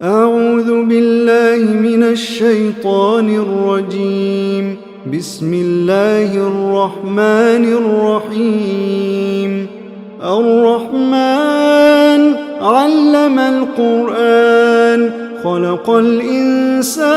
أعوذ بالله من الشيطان الرجيم. بسم الله الرحمن الرحيم. الرحمن علم القرآن خلق الإنسان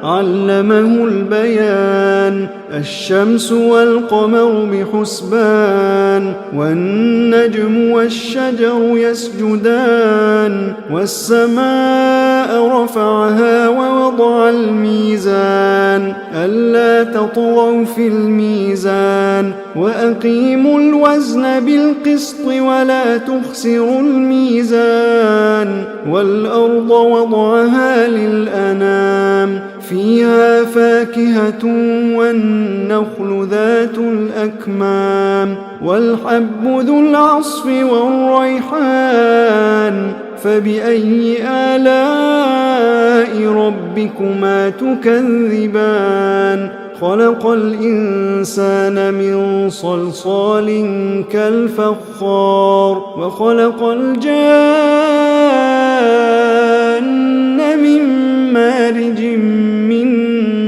علمه البيان. الشمس والقمر بحسبان والنجم والشجر يسجدان والسماء رفعها ووضع الميزان ألا تطغوا في الميزان وأقيموا الوزن بالقسط ولا تخسروا الميزان والأرض وضعها للأنام فيها فاكهة والنخل ذات الأكمام والحب ذو العصف والريحان فبأي آلاء ربكما تكذبان خلق الإنسان من صلصال كالفخار وخلق الجان من مارج من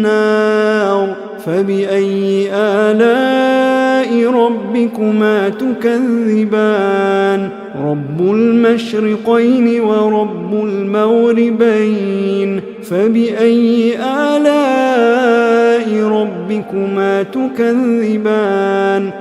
نار فبأي آلاء ربكما تكذبان رب المشرقين ورب المغربين فبأي آلاء ربكما تكذبان